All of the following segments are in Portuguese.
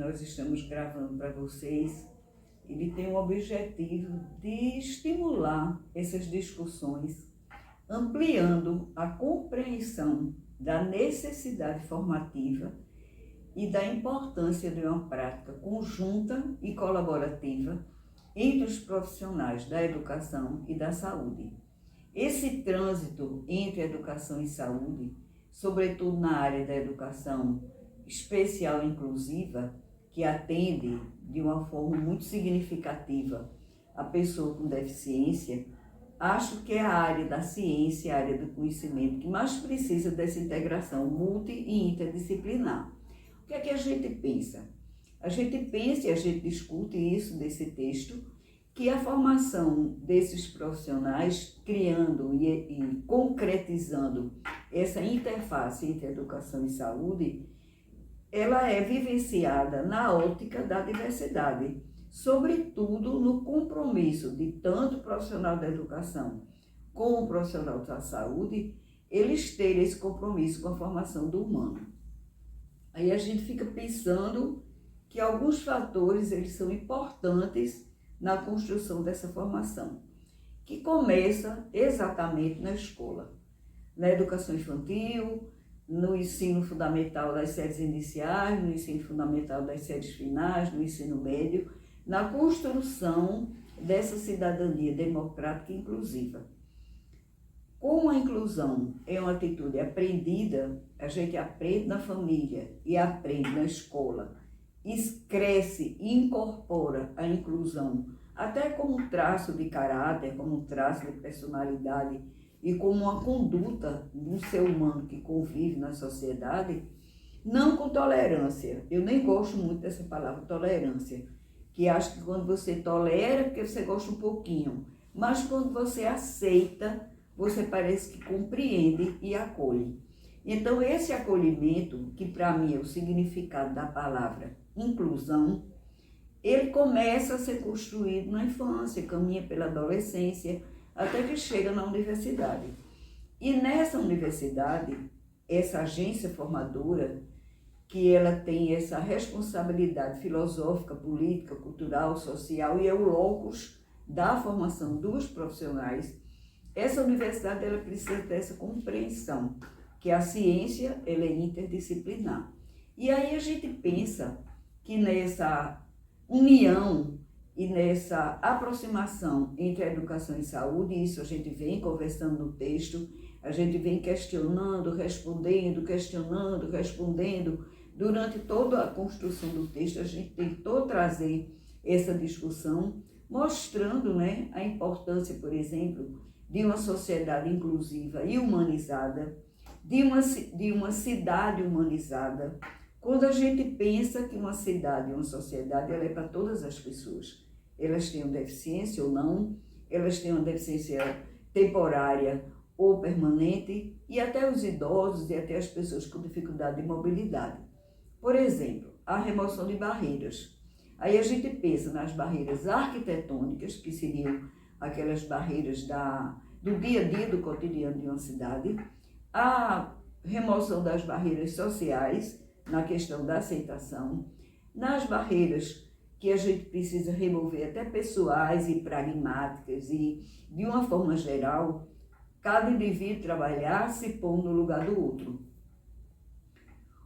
nós estamos gravando para vocês, ele tem o objetivo de estimular essas discussões, ampliando a compreensão da necessidade formativa e da importância de uma prática conjunta e colaborativa entre os profissionais da educação e da saúde. Esse trânsito entre educação e saúde, sobretudo na área da educação especial e inclusiva, que atende de uma forma muito significativa a pessoa com deficiência, acho que é a área da ciência, a área do conhecimento, que mais precisa dessa integração multi e interdisciplinar. O que é que a gente pensa? A gente pensa e a gente discute isso desse texto, que a formação desses profissionais, criando e concretizando essa interface entre educação e saúde, ela é vivenciada na ótica da diversidade, sobretudo no compromisso de tanto o profissional da educação como o profissional da saúde, eles terem esse compromisso com a formação do humano. Aí a gente fica pensando que alguns fatores eles são importantes na construção dessa formação, que começa exatamente na escola, na educação infantil, no ensino fundamental das séries iniciais, no ensino fundamental das séries finais, no ensino médio, na construção dessa cidadania democrática e inclusiva. Como a inclusão é uma atitude aprendida, a gente aprende na família e aprende na escola, e cresce e incorpora a inclusão, até como um traço de caráter, como um traço de personalidade e como uma conduta do ser humano que convive na sociedade, não com tolerância. Eu nem gosto muito dessa palavra tolerância, que acho que quando você tolera, porque você gosta um pouquinho, mas quando você aceita, você parece que compreende e acolhe. Então, esse acolhimento, que para mim é o significado da palavra inclusão, ele começa a ser construído na infância, caminha pela adolescência, até que chega na universidade. E nessa universidade, essa agência formadora, que ela tem essa responsabilidade filosófica, política, cultural, social e é o locus da formação dos profissionais, essa universidade ela precisa ter essa compreensão, que a ciência ela é interdisciplinar. E aí a gente pensa que nessa união e nessa aproximação entre a educação e saúde, isso a gente vem conversando no texto, a gente vem questionando, respondendo, durante toda a construção do texto, a gente tentou trazer essa discussão, mostrando, né, a importância, por exemplo, de uma sociedade inclusiva e humanizada, de uma cidade humanizada. Quando a gente pensa que uma cidade, uma sociedade, ela é para todas as pessoas. Elas têm uma deficiência ou não, elas têm uma deficiência temporária ou permanente, e até os idosos e até as pessoas com dificuldade de mobilidade. Por exemplo, a remoção de barreiras. Aí a gente pensa nas barreiras arquitetônicas, que seriam aquelas barreiras do dia a dia, do cotidiano de uma cidade, a remoção das barreiras sociais, na questão da aceitação, nas barreiras que a gente precisa remover até pessoais e pragmáticas e, de uma forma geral, cada indivíduo trabalhar se pondo no lugar do outro.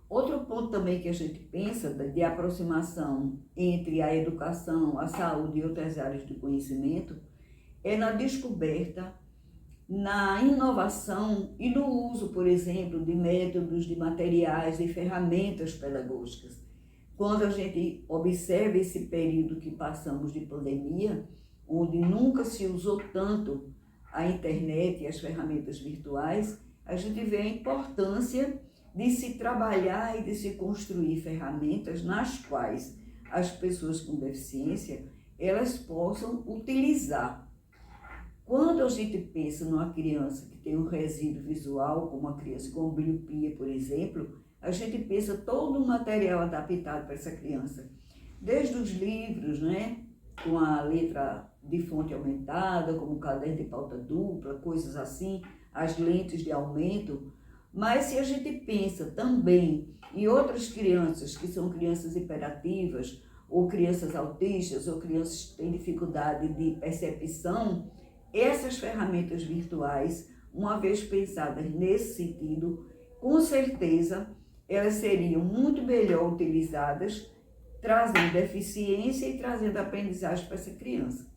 Outro ponto também que a gente pensa de aproximação entre a educação, a saúde e outras áreas do conhecimento é na descoberta, na inovação e no uso, por exemplo, de métodos, de materiais e ferramentas pedagógicas. Quando a gente observa esse período que passamos de pandemia, onde nunca se usou tanto a internet e as ferramentas virtuais, a gente vê a importância de se trabalhar e de se construir ferramentas nas quais as pessoas com deficiência elas possam utilizar. Quando a gente pensa numa criança que tem um resíduo visual, como uma criança com miopia, por exemplo, a gente pensa todo um material adaptado para essa criança. Desde os livros, né, com a letra de fonte aumentada, como caderno de pauta dupla, coisas assim, as lentes de aumento, Mas se a gente pensa também em outras crianças, que são crianças hiperativas, ou crianças autistas, ou crianças que têm dificuldade de percepção, essas ferramentas virtuais, uma vez pensadas nesse sentido, com certeza elas seriam muito melhor utilizadas, trazendo eficiência e trazendo aprendizagem para essa criança.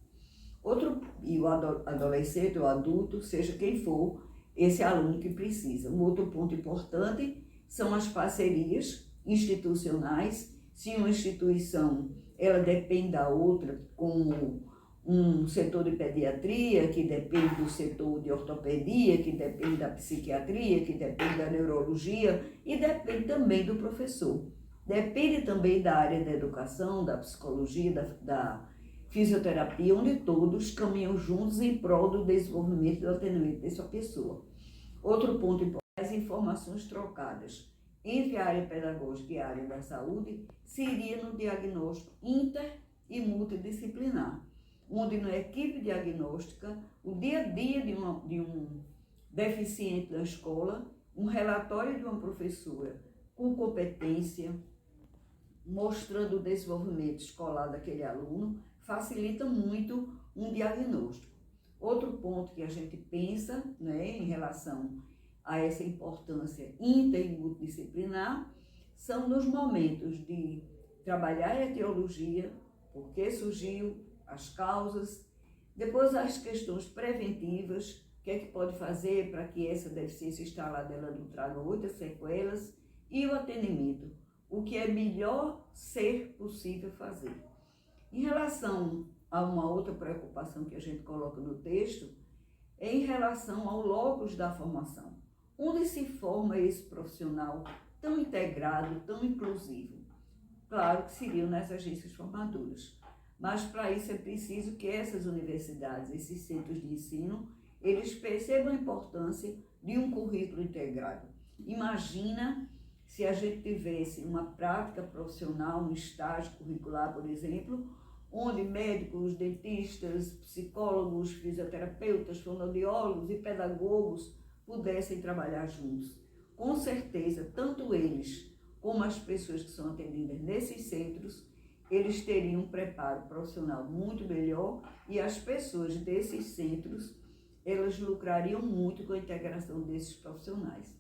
E o adolescente ou adulto, seja quem for, esse aluno que precisa. Um outro ponto importante são as parcerias institucionais. Se uma instituição ela depende da outra, como um setor de pediatria, que depende do setor de ortopedia, que depende da psiquiatria, que depende da neurologia e depende também do professor. Depende também da área da educação, da psicologia, da fisioterapia, onde todos caminham juntos em prol do desenvolvimento e do atendimento dessa pessoa. Outro ponto importante, as informações trocadas entre a área pedagógica e a área da saúde seria no diagnóstico inter e multidisciplinar, onde na equipe diagnóstica, o dia a dia de um deficiente da escola, um relatório de uma professora com competência, mostrando o desenvolvimento escolar daquele aluno, facilita muito um diagnóstico. Outro ponto que a gente pensa, em relação a essa importância inter e multidisciplinar são nos momentos de trabalhar a etiologia, por que surgiu, as causas, depois as questões preventivas, o que é que pode fazer para que essa deficiência instalada ela não traga outras sequelas, e o atendimento, o que é melhor ser possível fazer. Em relação a uma outra preocupação que a gente coloca no texto, é em relação ao locus da formação. Onde se forma esse profissional tão integrado, tão inclusivo? Claro que seriam nas agências formadoras, mas para isso é preciso que essas universidades, esses centros de ensino, eles percebam a importância de um currículo integrado. Imagina se a gente tivesse uma prática profissional, um estágio curricular, por exemplo, onde médicos, dentistas, psicólogos, fisioterapeutas, fonoaudiólogos e pedagogos pudessem trabalhar juntos. Com certeza, tanto eles como as pessoas que são atendidas nesses centros, eles teriam um preparo profissional muito melhor e as pessoas desses centros, elas lucrariam muito com a integração desses profissionais.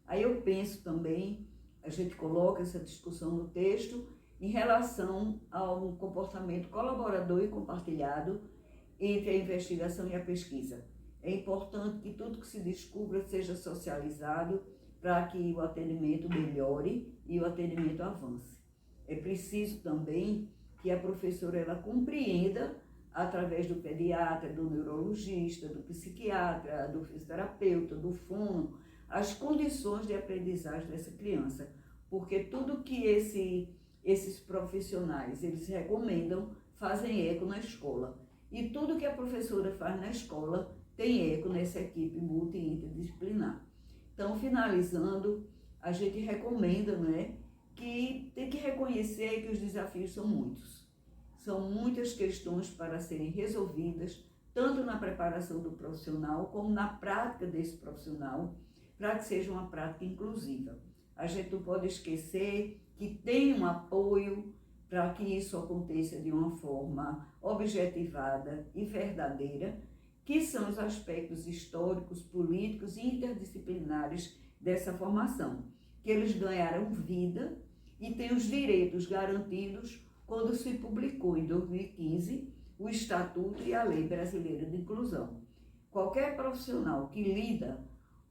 Aí eu penso também, a gente coloca essa discussão no texto, em relação ao comportamento colaborador e compartilhado entre a investigação e a pesquisa. É importante que tudo que se descubra seja socializado para que o atendimento melhore e o atendimento avance. É preciso também que a professora ela compreenda, através do pediatra, do neurologista, do psiquiatra, do fisioterapeuta, do fono, as condições de aprendizagem dessa criança, porque tudo que esses profissionais eles recomendam fazem eco na escola. E tudo que a professora faz na escola tem eco nessa equipe multi e interdisciplinar. Então, finalizando, a gente recomenda, que tem que reconhecer que os desafios são muitos. São muitas questões para serem resolvidas, tanto na preparação do profissional, como na prática desse profissional, para que seja uma prática inclusiva. A gente não pode esquecer que tem um apoio para que isso aconteça de uma forma objetivada e verdadeira, que são os aspectos históricos, políticos e interdisciplinares dessa formação, que eles ganharam vida e têm os direitos garantidos quando se publicou em 2015 o Estatuto e a Lei Brasileira de Inclusão. Qualquer profissional que lida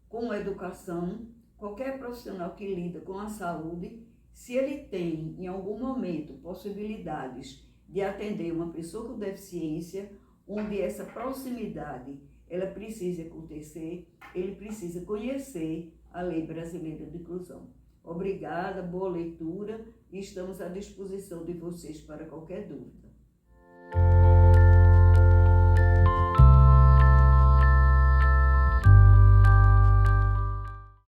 com a educação, qualquer profissional que lida com a saúde, se ele tem em algum momento possibilidades de atender uma pessoa com deficiência, onde essa proximidade ela precisa acontecer, ele precisa conhecer a Lei Brasileira de Inclusão. Obrigada, boa leitura e estamos à disposição de vocês para qualquer dúvida.